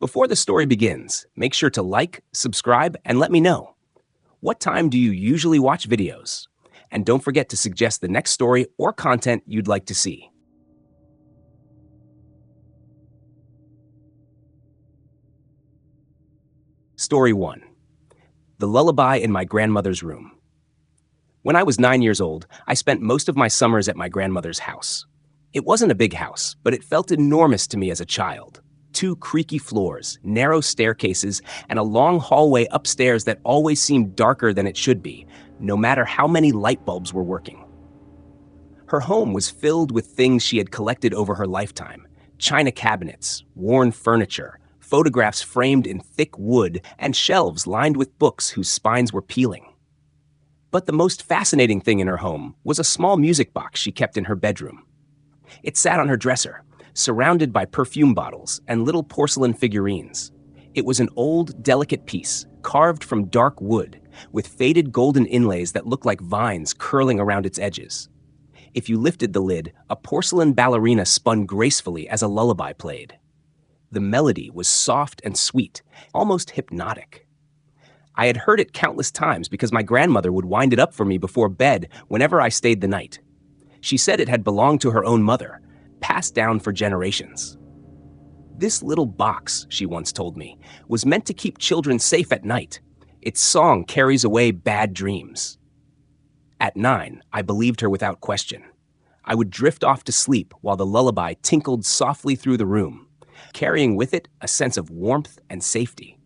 Before the story begins, make sure to like, subscribe, and let me know. What time do you usually watch videos? And don't forget to suggest the next story or content you'd like to see. Story 1. The Lullaby in My Grandmother's Room. When I was 9 years old, I spent most of my summers at my grandmother's house. It wasn't a big house, but it felt enormous to me as a child. 2 creaky floors, narrow staircases, and a long hallway upstairs that always seemed darker than it should be, no matter how many light bulbs were working. Her home was filled with things she had collected over her lifetime: china cabinets, worn furniture, photographs framed in thick wood, and shelves lined with books whose spines were peeling. But the most fascinating thing in her home was a small music box she kept in her bedroom. It sat on her dresser, surrounded by perfume bottles and little porcelain figurines. It was an old, delicate piece, carved from dark wood, with faded golden inlays that looked like vines curling around its edges. If you lifted the lid, a porcelain ballerina spun gracefully as a lullaby played. The melody was soft and sweet, almost hypnotic. I had heard it countless times because my grandmother would wind it up for me before bed whenever I stayed the night. She said it had belonged to her own mother, passed down for generations. This little box, she once told me, was meant to keep children safe at night. Its song carries away bad dreams. At 9, I believed her without question. I would drift off to sleep while the lullaby tinkled softly through the room, carrying with it a sense of warmth and safety.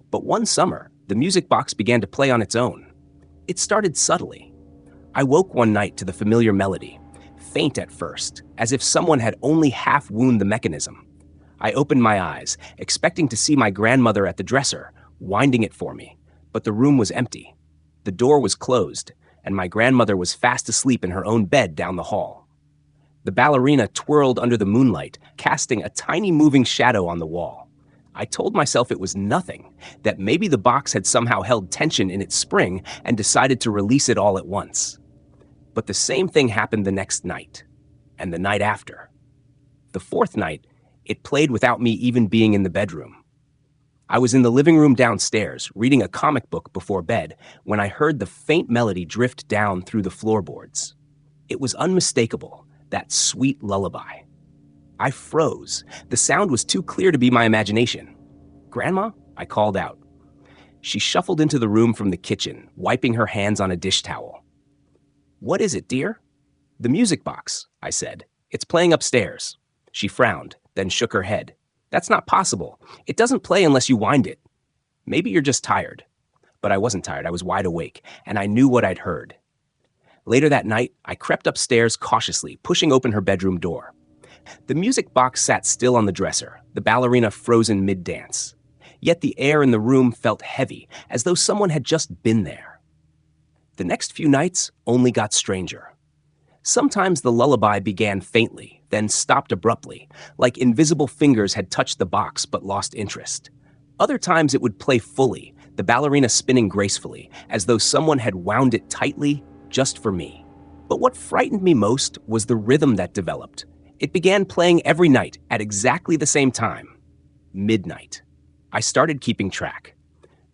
But one summer, the music box began to play on its own. It started subtly. I woke one night to the familiar melody, faint at first, as if someone had only half wound the mechanism. I opened my eyes, expecting to see my grandmother at the dresser, winding it for me, but the room was empty. The door was closed, and my grandmother was fast asleep in her own bed down the hall. The ballerina twirled under the moonlight, casting a tiny moving shadow on the wall. I told myself it was nothing, that maybe the box had somehow held tension in its spring and decided to release it all at once. But the same thing happened the next night, and the night after. The 4th night, it played without me even being in the bedroom. I was in the living room downstairs, reading a comic book before bed, when I heard the faint melody drift down through the floorboards. It was unmistakable, that sweet lullaby. I froze. The sound was too clear to be my imagination. "Grandma?" I called out. She shuffled into the room from the kitchen, wiping her hands on a dish towel. "What is it, dear?" "The music box," I said. "It's playing upstairs." She frowned, then shook her head. "That's not possible. It doesn't play unless you wind it." "Maybe you're just tired." But I wasn't tired. I was wide awake, and I knew what I'd heard. Later that night, I crept upstairs cautiously, pushing open her bedroom door. The music box sat still on the dresser, the ballerina frozen mid-dance. Yet the air in the room felt heavy, as though someone had just been there. The next few nights only got stranger. Sometimes the lullaby began faintly, then stopped abruptly, like invisible fingers had touched the box but lost interest. Other times it would play fully, the ballerina spinning gracefully, as though someone had wound it tightly just for me. But what frightened me most was the rhythm that developed. It began playing every night at exactly the same time, midnight. I started keeping track.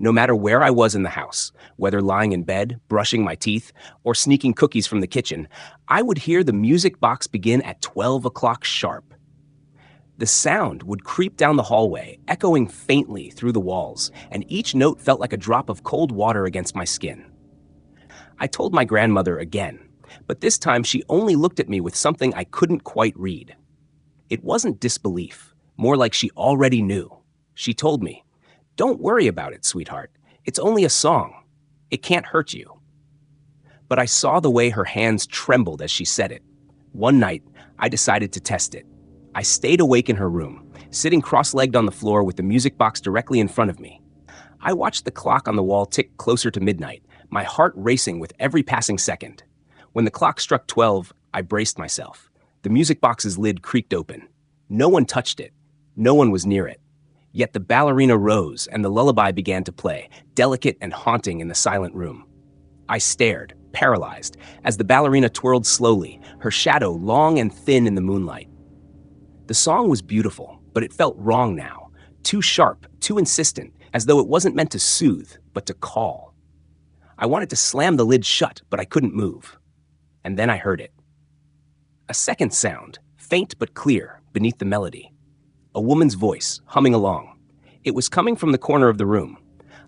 No matter where I was in the house, whether lying in bed, brushing my teeth, or sneaking cookies from the kitchen, I would hear the music box begin at 12 o'clock sharp. The sound would creep down the hallway, echoing faintly through the walls, and each note felt like a drop of cold water against my skin. I told my grandmother again, but this time she only looked at me with something I couldn't quite read. It wasn't disbelief, more like she already knew. She told me, "Don't worry about it, sweetheart. It's only a song. It can't hurt you." But I saw the way her hands trembled as she said it. One night, I decided to test it. I stayed awake in her room, sitting cross-legged on the floor with the music box directly in front of me. I watched the clock on the wall tick closer to midnight, my heart racing with every passing second. When the clock struck 12, I braced myself. The music box's lid creaked open. No one touched it. No one was near it. Yet the ballerina rose and the lullaby began to play, delicate and haunting in the silent room. I stared, paralyzed, as the ballerina twirled slowly, her shadow long and thin in the moonlight. The song was beautiful, but it felt wrong now, Too sharp, too insistent, as though it wasn't meant to soothe, but to call. I wanted to slam the lid shut, but I couldn't move. And then I heard it. A second sound, faint but clear, beneath the melody. A woman's voice, humming along. It was coming from the corner of the room.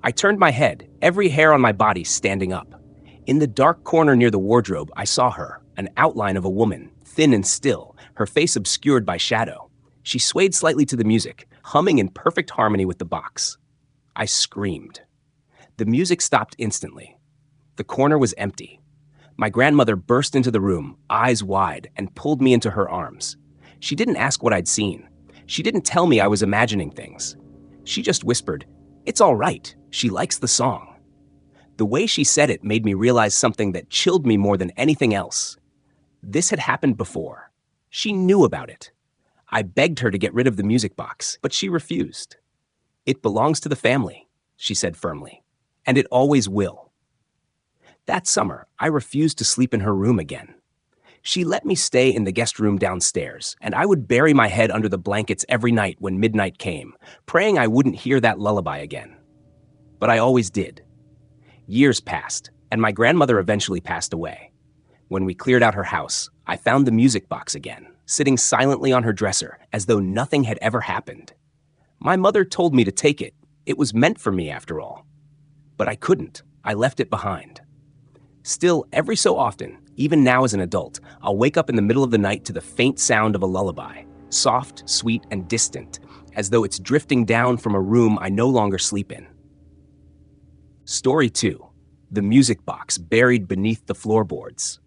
I turned my head, every hair on my body standing up. In the dark corner near the wardrobe, I saw her, an outline of a woman, thin and still, her face obscured by shadow. She swayed slightly to the music, humming in perfect harmony with the box. I screamed. The music stopped instantly. The corner was empty. My grandmother burst into the room, eyes wide, and pulled me into her arms. She didn't ask what I'd seen. She didn't tell me I was imagining things. She just whispered, "It's all right. She likes the song." The way she said it made me realize something that chilled me more than anything else. This had happened before. She knew about it. I begged her to get rid of the music box, but she refused. "It belongs to the family," she said firmly, "and it always will." That summer, I refused to sleep in her room again. She let me stay in the guest room downstairs, and I would bury my head under the blankets every night when midnight came, praying I wouldn't hear that lullaby again. But I always did. Years passed, and my grandmother eventually passed away. When we cleared out her house, I found the music box again, sitting silently on her dresser, as though nothing had ever happened. My mother told me to take it. It was meant for me, after all. But I couldn't. I left it behind. Still, every so often, even now as an adult, I'll wake up in the middle of the night to the faint sound of a lullaby, soft, sweet, and distant, as though it's drifting down from a room I no longer sleep in. Story 2. The music box buried beneath the floorboards.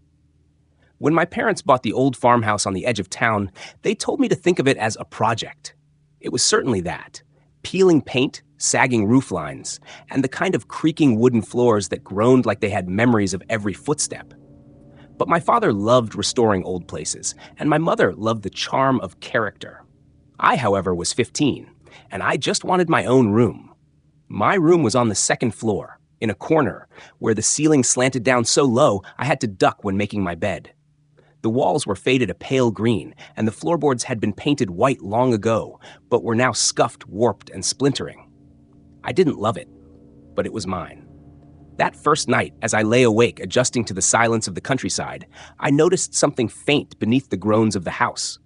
When my parents bought the old farmhouse on the edge of town, they told me to think of it as a project. It was certainly that. Peeling paint, sagging roof lines, and the kind of creaking wooden floors that groaned like they had memories of every footstep. But my father loved restoring old places, and my mother loved the charm of character. I, however, was 15, and I just wanted my own room. My room was on the second floor, in a corner, where the ceiling slanted down so low I had to duck when making my bed. The walls were faded a pale green, and the floorboards had been painted white long ago, but were now scuffed, warped, and splintering. I didn't love it, but it was mine. That first night, as I lay awake adjusting to the silence of the countryside, I noticed something faint beneath the groans of the house.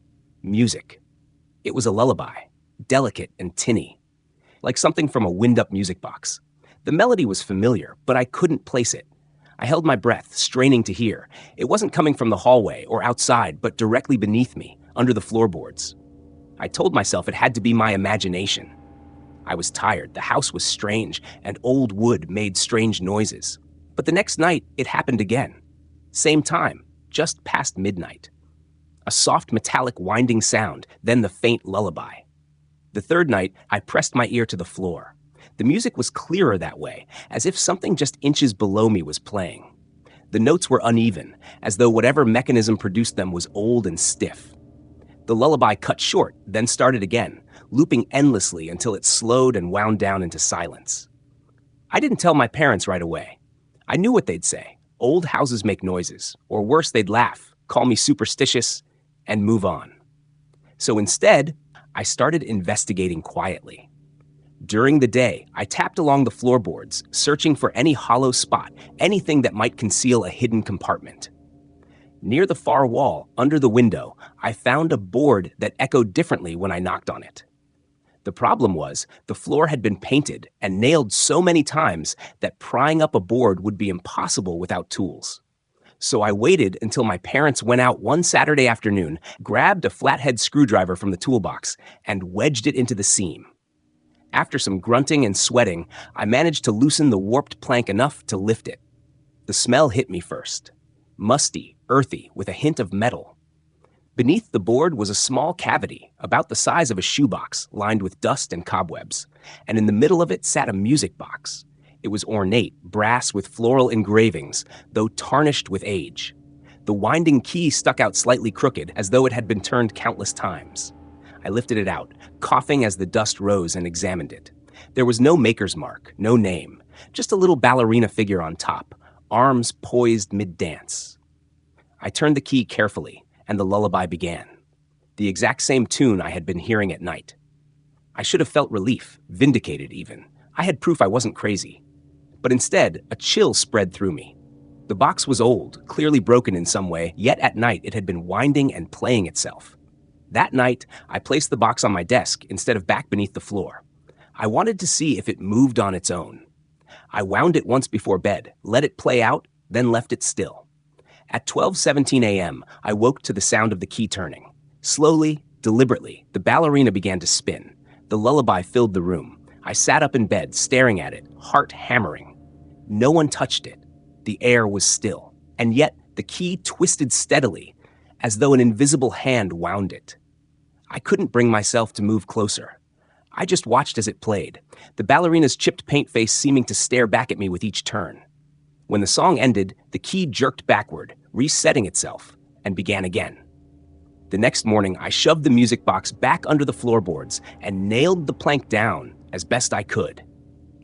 Music. It was a lullaby, delicate and tinny, like something from a wind-up music box. The melody was familiar, but I couldn't place it. I held my breath, straining to hear. It wasn't coming from the hallway or outside, but directly beneath me, under the floorboards. I told myself it had to be my imagination. I was tired, the house was strange, and old wood made strange noises. But the next night, it happened again. Same time, just past midnight. A soft metallic winding sound, then the faint lullaby. The third night, I pressed my ear to the floor. The music was clearer that way, as if something just inches below me was playing. The notes were uneven, as though whatever mechanism produced them was old and stiff. The lullaby cut short, then started again, looping endlessly until it slowed and wound down into silence. I didn't tell my parents right away. I knew what they'd say. Old houses make noises, or worse, they'd laugh, call me superstitious, and move on. So instead, I started investigating quietly. During the day, I tapped along the floorboards, searching for any hollow spot, anything that might conceal a hidden compartment. Near the far wall, under the window, I found a board that echoed differently when I knocked on it. The problem was, the floor had been painted and nailed so many times that prying up a board would be impossible without tools. So I waited until my parents went out one Saturday afternoon, grabbed a flathead screwdriver from the toolbox, and wedged it into the seam. After some grunting and sweating, I managed to loosen the warped plank enough to lift it. The smell hit me first. Musty, earthy, with a hint of metal. Beneath the board was a small cavity, about the size of a shoebox, lined with dust and cobwebs, and in the middle of it sat a music box. It was ornate, brass with floral engravings, though tarnished with age. The winding key stuck out slightly crooked, as though it had been turned countless times. I lifted it out, coughing as the dust rose, and examined it. There was no maker's mark, no name, just a little ballerina figure on top, arms poised mid-dance. I turned the key carefully, and the lullaby began. The exact same tune I had been hearing at night. I should have felt relief, vindicated even. I had proof I wasn't crazy. But instead, a chill spread through me. The box was old, clearly broken in some way, yet at night it had been winding and playing itself. That night, I placed the box on my desk instead of back beneath the floor. I wanted to see if it moved on its own. I wound it once before bed, let it play out, then left it still. At 12:17 a.m., I woke to the sound of the key turning. Slowly, deliberately, the ballerina began to spin. The lullaby filled the room. I sat up in bed, staring at it, heart hammering. No one touched it. The air was still, and yet the key twisted steadily, as though an invisible hand wound it. I couldn't bring myself to move closer. I just watched as it played, the ballerina's chipped paint face seeming to stare back at me with each turn. When the song ended, the key jerked backward, resetting itself, and began again. The next morning, I shoved the music box back under the floorboards and nailed the plank down as best I could.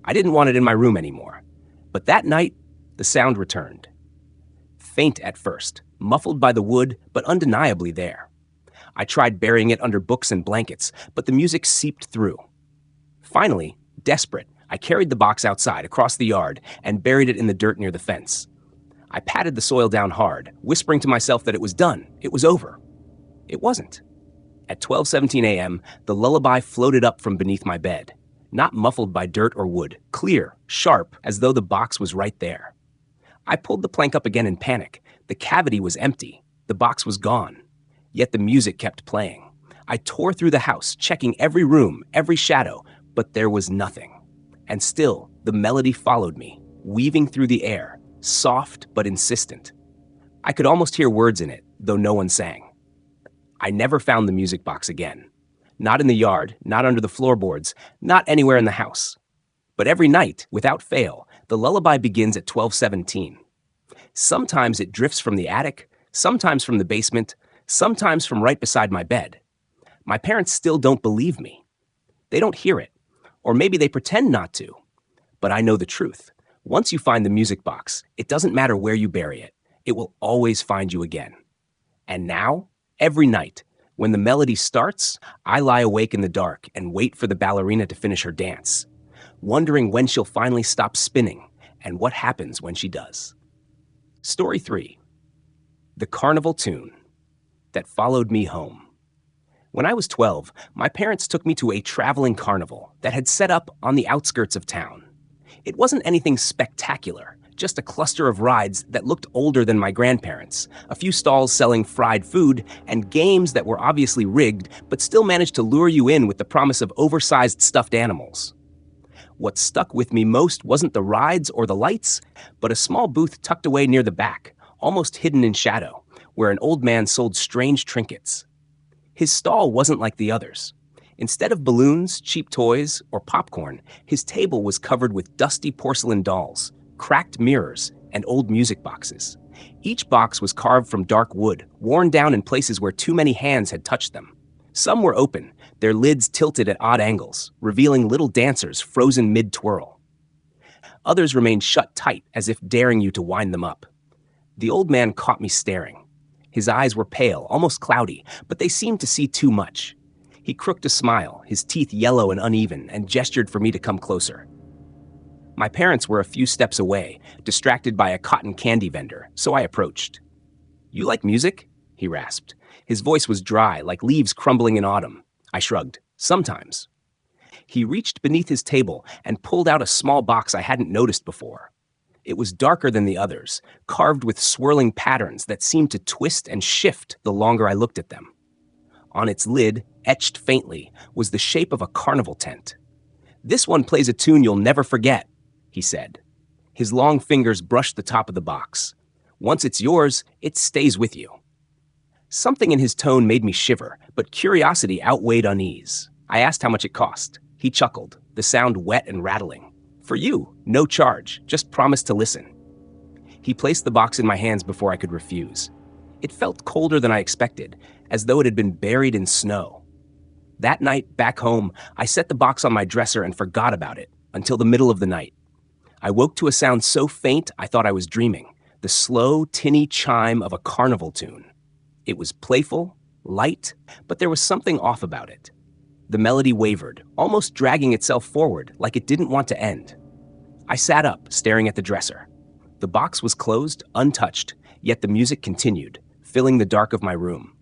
I didn't want it in my room anymore. But that night, the sound returned. Faint at first, muffled by the wood, but undeniably there. I tried burying it under books and blankets, but the music seeped through. Finally, desperate, I carried the box outside, across the yard, and buried it in the dirt near the fence. I patted the soil down hard, whispering to myself that it was done, it was over. It wasn't. At 12:17 a.m., the lullaby floated up from beneath my bed, not muffled by dirt or wood, clear, sharp, as though the box was right there. I pulled the plank up again in panic. The cavity was empty. The box was gone. Yet the music kept playing. I tore through the house, checking every room, every shadow, but there was nothing. And still, the melody followed me, weaving through the air, soft but insistent. I could almost hear words in it, though no one sang. I never found the music box again. Not in the yard, not under the floorboards, not anywhere in the house. But every night, without fail, the lullaby begins at 12:17. Sometimes it drifts from the attic, sometimes from the basement, sometimes from right beside my bed. My parents still don't believe me. They don't hear it, or maybe they pretend not to. But I know the truth. Once you find the music box, it doesn't matter where you bury it. It will always find you again. And now, every night, when the melody starts, I lie awake in the dark and wait for the ballerina to finish her dance, wondering when she'll finally stop spinning and what happens when she does. Story 3. The Carnival Tune That Followed Me Home. When I was 12, my parents took me to a traveling carnival that had set up on the outskirts of town. It wasn't anything spectacular, just a cluster of rides that looked older than my grandparents, a few stalls selling fried food, and games that were obviously rigged but still managed to lure you in with the promise of oversized stuffed animals. What stuck with me most wasn't the rides or the lights, but a small booth tucked away near the back, almost hidden in shadow, where an old man sold strange trinkets. His stall wasn't like the others. Instead of balloons, cheap toys, or popcorn, his table was covered with dusty porcelain dolls, cracked mirrors, and old music boxes. Each box was carved from dark wood, worn down in places where too many hands had touched them. Some were open, their lids tilted at odd angles, revealing little dancers frozen mid-twirl. Others remained shut tight, as if daring you to wind them up. The old man caught me staring. His eyes were pale, almost cloudy, but they seemed to see too much. He crooked a smile, his teeth yellow and uneven, and gestured for me to come closer. My parents were a few steps away, distracted by a cotton candy vendor, so I approached. "You like music?" he rasped. His voice was dry, like leaves crumbling in autumn. I shrugged. "Sometimes." He reached beneath his table and pulled out a small box I hadn't noticed before. It was darker than the others, carved with swirling patterns that seemed to twist and shift the longer I looked at them. On its lid, etched faintly, was the shape of a carnival tent. "This one plays a tune you'll never forget," he said. His long fingers brushed the top of the box. "Once it's yours, it stays with you." Something in his tone made me shiver, but curiosity outweighed unease. I asked how much it cost. He chuckled, the sound wet and rattling. "For you, no charge, just promise to listen." He placed the box in my hands before I could refuse. It felt colder than I expected, as though it had been buried in snow. That night, back home, I set the box on my dresser and forgot about it, until the middle of the night. I woke to a sound so faint I thought I was dreaming, the slow, tinny chime of a carnival tune. It was playful, light, but there was something off about it. The melody wavered, almost dragging itself forward like it didn't want to end. I sat up, staring at the dresser. The box was closed, untouched, yet the music continued, filling the dark of my room.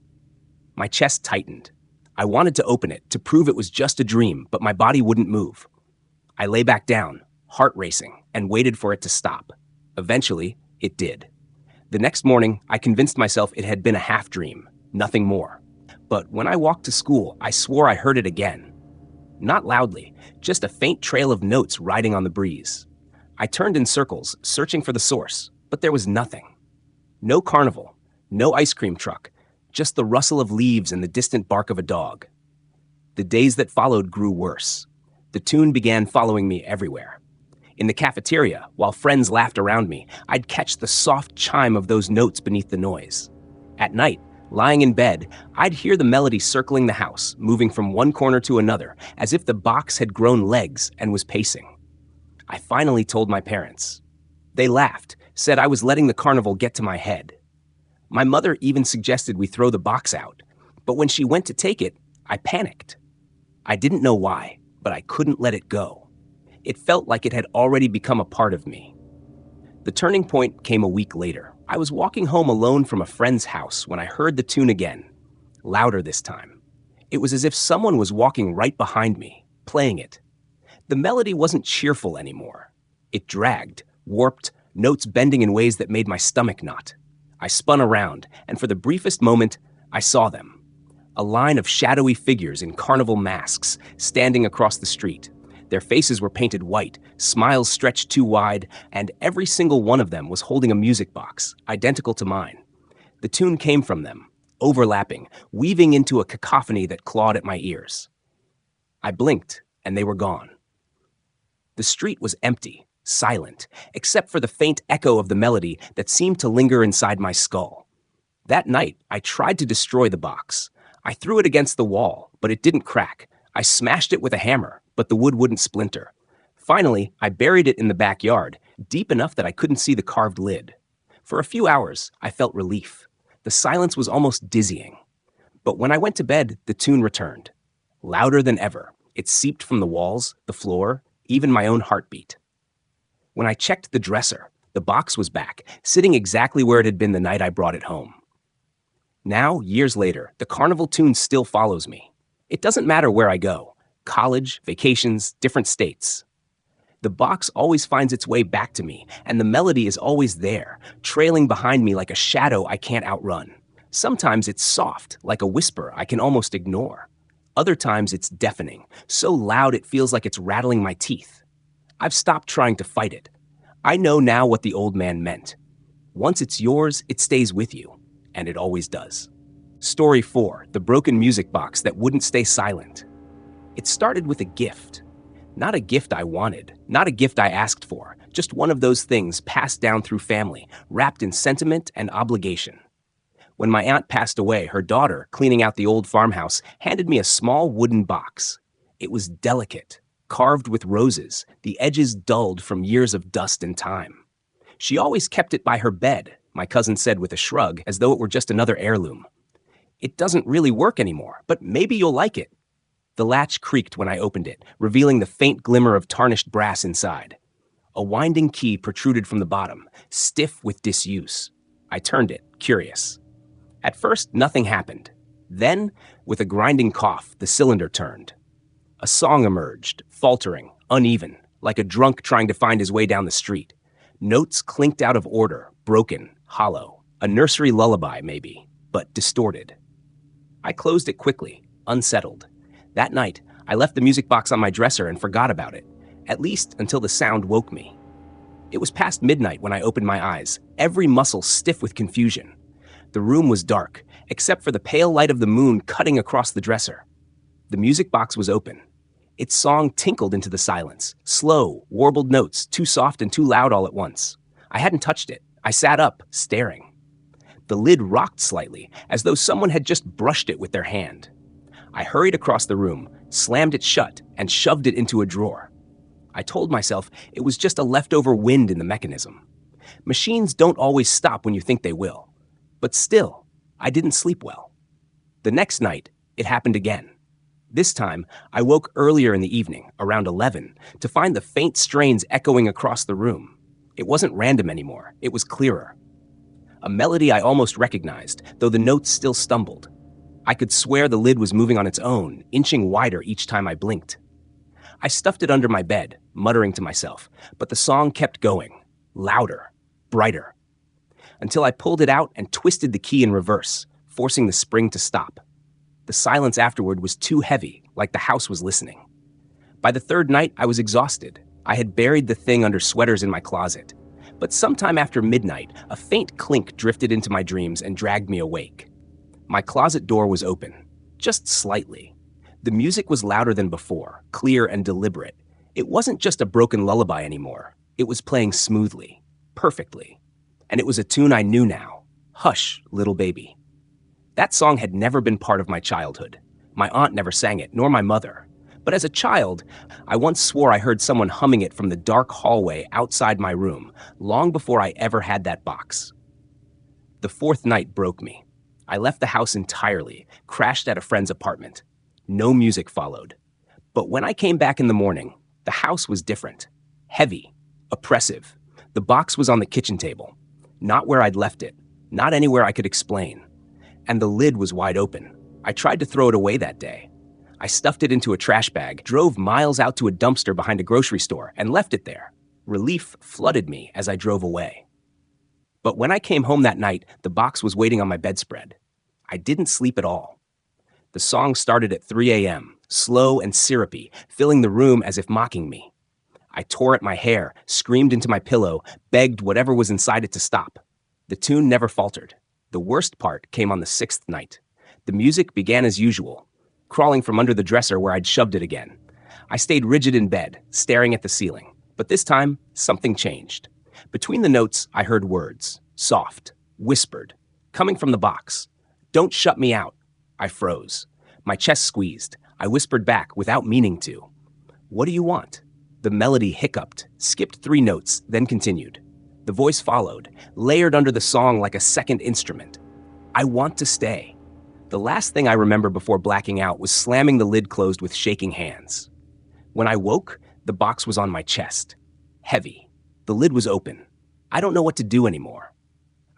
My chest tightened. I wanted to open it, to prove it was just a dream, but my body wouldn't move. I lay back down, heart racing, and waited for it to stop. Eventually, it did. The next morning, I convinced myself it had been a half-dream, nothing more. But when I walked to school, I swore I heard it again. Not loudly, just a faint trail of notes riding on the breeze. I turned in circles, searching for the source, but there was nothing. No carnival, no ice cream truck, just the rustle of leaves and the distant bark of a dog. The days that followed grew worse. The tune began following me everywhere. In the cafeteria, while friends laughed around me, I'd catch the soft chime of those notes beneath the noise. At night, lying in bed, I'd hear the melody circling the house, moving from one corner to another, as if the box had grown legs and was pacing. I finally told my parents. They laughed, said I was letting the carnival get to my head. My mother even suggested we throw the box out, but when she went to take it, I panicked. I didn't know why, but I couldn't let it go. It felt like it had already become a part of me. The turning point came a week later. I was walking home alone from a friend's house when I heard the tune again, louder this time. It was as if someone was walking right behind me, playing it. The melody wasn't cheerful anymore. It dragged, warped, notes bending in ways that made my stomach knot. I spun around, and for the briefest moment, I saw them. A line of shadowy figures in carnival masks standing across the street. Their faces were painted white, smiles stretched too wide, and every single one of them was holding a music box, identical to mine. The tune came from them, overlapping, weaving into a cacophony that clawed at my ears. I blinked, and they were gone. The street was empty, silent, except for the faint echo of the melody that seemed to linger inside my skull. That night, I tried to destroy the box. I threw it against the wall, but it didn't crack. I smashed it with a hammer, but the wood wouldn't splinter. Finally, I buried it in the backyard, deep enough that I couldn't see the carved lid. For a few hours, I felt relief. The silence was almost dizzying. But when I went to bed, the tune returned. Louder than ever, it seeped from the walls, the floor, even my own heartbeat. When I checked the dresser, the box was back, sitting exactly where it had been the night I brought it home. Now, years later, the carnival tune still follows me. It doesn't matter where I go, college, vacations, different states. The box always finds its way back to me, and the melody is always there, trailing behind me like a shadow I can't outrun. Sometimes it's soft, like a whisper I can almost ignore. Other times it's deafening, so loud it feels like it's rattling my teeth. I've stopped trying to fight it. I know now what the old man meant. Once it's yours, it stays with you, and it always does. Story 4, the broken music box that wouldn't stay silent. It started with a gift. Not a gift I wanted, not a gift I asked for, just one of those things passed down through family, wrapped in sentiment and obligation. When my aunt passed away, her daughter, cleaning out the old farmhouse, handed me a small wooden box. It was delicate, carved with roses, the edges dulled from years of dust and time. She always kept it by her bed, my cousin said with a shrug, as though it were just another heirloom. It doesn't really work anymore, but maybe you'll like it. The latch creaked when I opened it, revealing the faint glimmer of tarnished brass inside. A winding key protruded from the bottom, stiff with disuse. I turned it, curious. At first, nothing happened. Then, with a grinding cough, the cylinder turned. A song emerged, faltering, uneven, like a drunk trying to find his way down the street. Notes clinked out of order, broken, hollow. A nursery lullaby, maybe, but distorted. I closed it quickly, unsettled. That night, I left the music box on my dresser and forgot about it, at least until the sound woke me. It was past midnight when I opened my eyes, every muscle stiff with confusion. The room was dark, except for the pale light of the moon cutting across the dresser. The music box was open. Its song tinkled into the silence, slow, warbled notes, too soft and too loud all at once. I hadn't touched it. I sat up, staring. The lid rocked slightly, as though someone had just brushed it with their hand. I hurried across the room, slammed it shut, and shoved it into a drawer. I told myself it was just a leftover wind in the mechanism. Machines don't always stop when you think they will. But still, I didn't sleep well. The next night, it happened again. This time, I woke earlier in the evening, around 11, to find the faint strains echoing across the room. It wasn't random anymore, it was clearer. A melody I almost recognized, though the notes still stumbled. I could swear the lid was moving on its own, inching wider each time I blinked. I stuffed it under my bed, muttering to myself, but the song kept going, louder, brighter, until I pulled it out and twisted the key in reverse, forcing the spring to stop. The silence afterward was too heavy, like the house was listening. By the third night, I was exhausted. I had buried the thing under sweaters in my closet. But sometime after midnight, a faint clink drifted into my dreams and dragged me awake. My closet door was open, just slightly. The music was louder than before, clear and deliberate. It wasn't just a broken lullaby anymore. It was playing smoothly, perfectly. And it was a tune I knew now. Hush, little baby. That song had never been part of my childhood. My aunt never sang it, nor my mother. But as a child, I once swore I heard someone humming it from the dark hallway outside my room, long before I ever had that box. The fourth night broke me. I left the house entirely, crashed at a friend's apartment. No music followed. But when I came back in the morning, the house was different. Heavy, oppressive. The box was on the kitchen table. Not where I'd left it, not anywhere I could explain. And the lid was wide open. I tried to throw it away that day. I stuffed it into a trash bag, drove miles out to a dumpster behind a grocery store, and left it there. Relief flooded me as I drove away. But when I came home that night, the box was waiting on my bedspread. I didn't sleep at all. The song started at 3 a.m., slow and syrupy, filling the room as if mocking me. I tore at my hair, screamed into my pillow, begged whatever was inside it to stop. The tune never faltered. The worst part came on the sixth night. The music began as usual, crawling from under the dresser where I'd shoved it again. I stayed rigid in bed, staring at the ceiling. But this time, something changed. Between the notes, I heard words, soft, whispered, coming from the box. Don't shut me out. I froze. My chest squeezed. I whispered back without meaning to. What do you want? The melody hiccuped, skipped 3 notes, then continued. The voice followed, layered under the song like a second instrument. I want to stay. The last thing I remember before blacking out was slamming the lid closed with shaking hands. When I woke, the box was on my chest. Heavy. The lid was open. I don't know what to do anymore.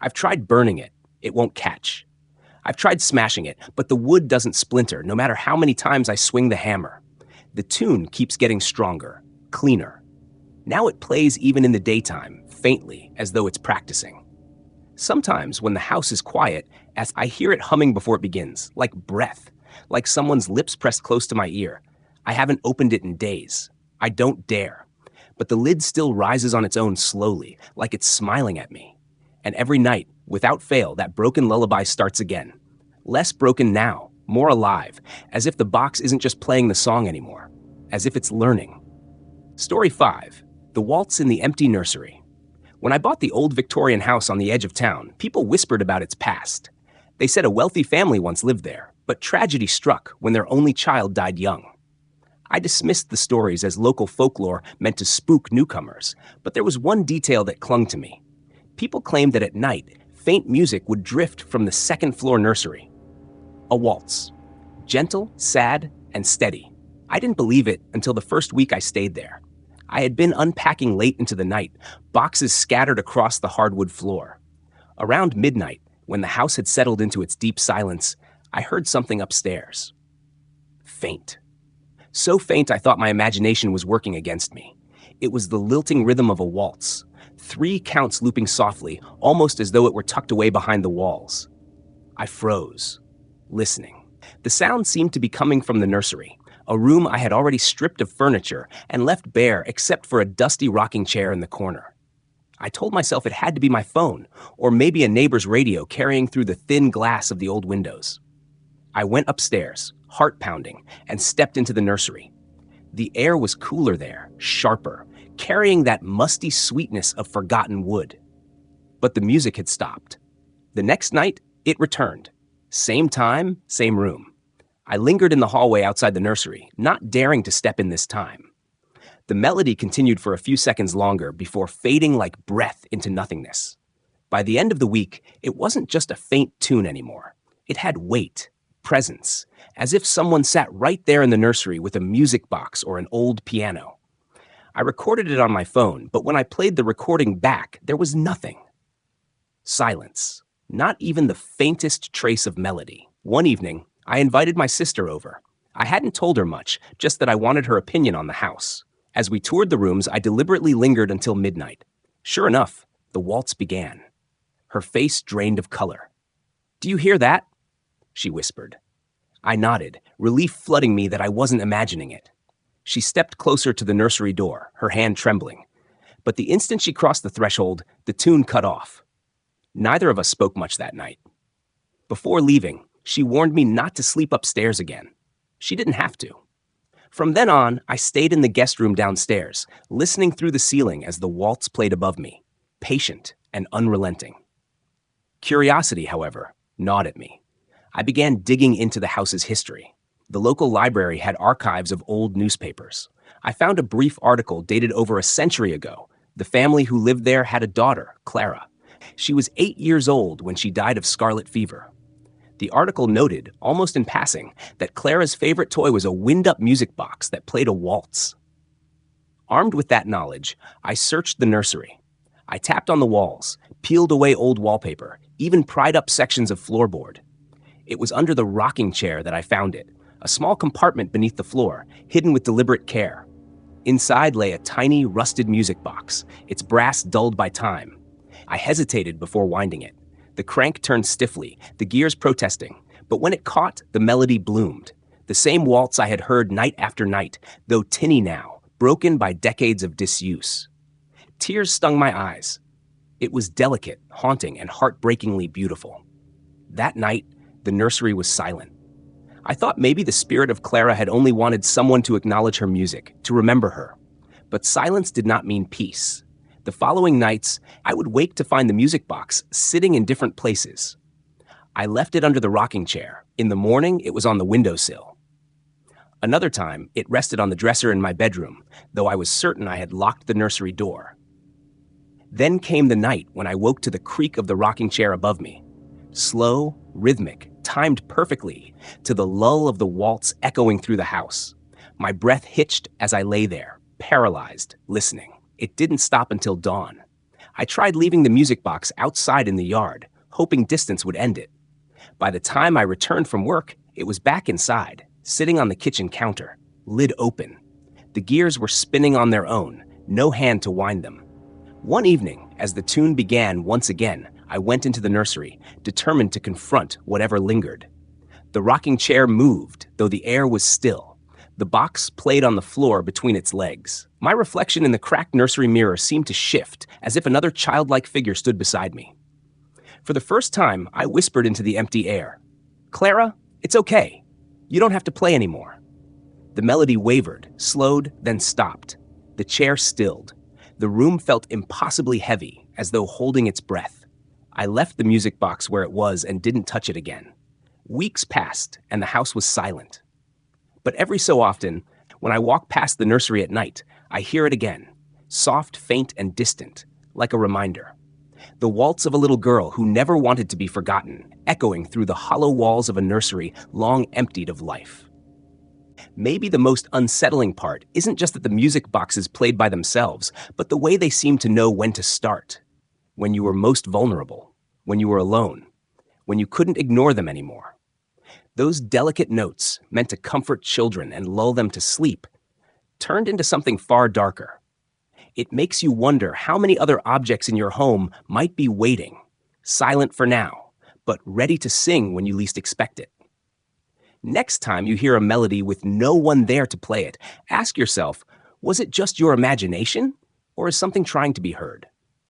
I've tried burning it. It won't catch. I've tried smashing it, but the wood doesn't splinter, no matter how many times I swing the hammer. The tune keeps getting stronger, cleaner. Now it plays even in the daytime, faintly, as though it's practicing. Sometimes, when the house is quiet, as I hear it humming before it begins, like breath, like someone's lips pressed close to my ear. I haven't opened it in days. I don't dare. But the lid still rises on its own slowly, like it's smiling at me. And every night, without fail, that broken lullaby starts again. Less broken now, more alive, as if the box isn't just playing the song anymore, as if it's learning. Story 5. The Waltz in the Empty Nursery. When I bought the old Victorian house on the edge of town, people whispered about its past. They said a wealthy family once lived there, but tragedy struck when their only child died young. I dismissed the stories as local folklore meant to spook newcomers, but there was one detail that clung to me. People claimed that at night, faint music would drift from the second-floor nursery. A waltz. Gentle, sad, and steady. I didn't believe it until the first week I stayed there. I had been unpacking late into the night, boxes scattered across the hardwood floor. Around midnight, when the house had settled into its deep silence, I heard something upstairs. Faint. So faint I thought my imagination was working against me. It was the lilting rhythm of a waltz, 3 counts looping softly, almost as though it were tucked away behind the walls. I froze, listening. The sound seemed to be coming from the nursery, a room I had already stripped of furniture and left bare except for a dusty rocking chair in the corner. I told myself it had to be my phone, or maybe a neighbor's radio carrying through the thin glass of the old windows. I went upstairs, heart pounding, and stepped into the nursery. The air was cooler there, sharper, carrying that musty sweetness of forgotten wood. But the music had stopped. The next night, it returned. Same time, same room. I lingered in the hallway outside the nursery, not daring to step in this time. The melody continued for a few seconds longer before fading like breath into nothingness. By the end of the week, it wasn't just a faint tune anymore. It had weight, presence, as if someone sat right there in the nursery with a music box or an old piano. I recorded it on my phone, but when I played the recording back, there was nothing. Silence. Not even the faintest trace of melody. One evening, I invited my sister over. I hadn't told her much, just that I wanted her opinion on the house. As we toured the rooms, I deliberately lingered until midnight. Sure enough, the waltz began. Her face drained of color. "Do you hear that?" she whispered. I nodded, relief flooding me that I wasn't imagining it. She stepped closer to the nursery door, her hand trembling. But the instant she crossed the threshold, the tune cut off. Neither of us spoke much that night. Before leaving, she warned me not to sleep upstairs again. She didn't have to. From then on, I stayed in the guest room downstairs, listening through the ceiling as the waltz played above me, patient and unrelenting. Curiosity, however, gnawed at me. I began digging into the house's history. The local library had archives of old newspapers. I found a brief article dated over a century ago. The family who lived there had a daughter, Clara. She was 8 years old when she died of scarlet fever. The article noted, almost in passing, that Clara's favorite toy was a wind-up music box that played a waltz. Armed with that knowledge, I searched the nursery. I tapped on the walls, peeled away old wallpaper, even pried up sections of floorboard. It was under the rocking chair that I found it, a small compartment beneath the floor, hidden with deliberate care. Inside lay a tiny, rusted music box, its brass dulled by time. I hesitated before winding it. The crank turned stiffly, the gears protesting, but when it caught, the melody bloomed. The same waltz I had heard night after night, though tinny now, broken by decades of disuse. Tears stung my eyes. It was delicate, haunting, and heartbreakingly beautiful. That night, the nursery was silent. I thought maybe the spirit of Clara had only wanted someone to acknowledge her music, to remember her. But silence did not mean peace. The following nights, I would wake to find the music box sitting in different places. I left it under the rocking chair. In the morning, it was on the windowsill. Another time, it rested on the dresser in my bedroom, though I was certain I had locked the nursery door. Then came the night when I woke to the creak of the rocking chair above me. Slow, rhythmic, timed perfectly to the lull of the waltz echoing through the house. My breath hitched as I lay there, paralyzed, listening. It didn't stop until dawn. I tried leaving the music box outside in the yard, hoping distance would end it. By the time I returned from work, it was back inside, sitting on the kitchen counter, lid open. The gears were spinning on their own, no hand to wind them. One evening, as the tune began once again, I went into the nursery, determined to confront whatever lingered. The rocking chair moved, though the air was still. The box played on the floor between its legs. My reflection in the cracked nursery mirror seemed to shift, as if another childlike figure stood beside me. For the first time, I whispered into the empty air, "Clara, it's okay. You don't have to play anymore." The melody wavered, slowed, then stopped. The chair stilled. The room felt impossibly heavy, as though holding its breath. I left the music box where it was and didn't touch it again. Weeks passed, and the house was silent. But every so often, when I walk past the nursery at night, I hear it again, soft, faint, and distant, like a reminder. The waltz of a little girl who never wanted to be forgotten, echoing through the hollow walls of a nursery long emptied of life. Maybe the most unsettling part isn't just that the music boxes played by themselves, but the way they seem to know when to start. When you were most vulnerable, when you were alone, when you couldn't ignore them anymore. Those delicate notes, meant to comfort children and lull them to sleep, turned into something far darker. It makes you wonder how many other objects in your home might be waiting, silent for now, but ready to sing when you least expect it. Next time you hear a melody with no one there to play it, ask yourself, was it just your imagination, or is something trying to be heard?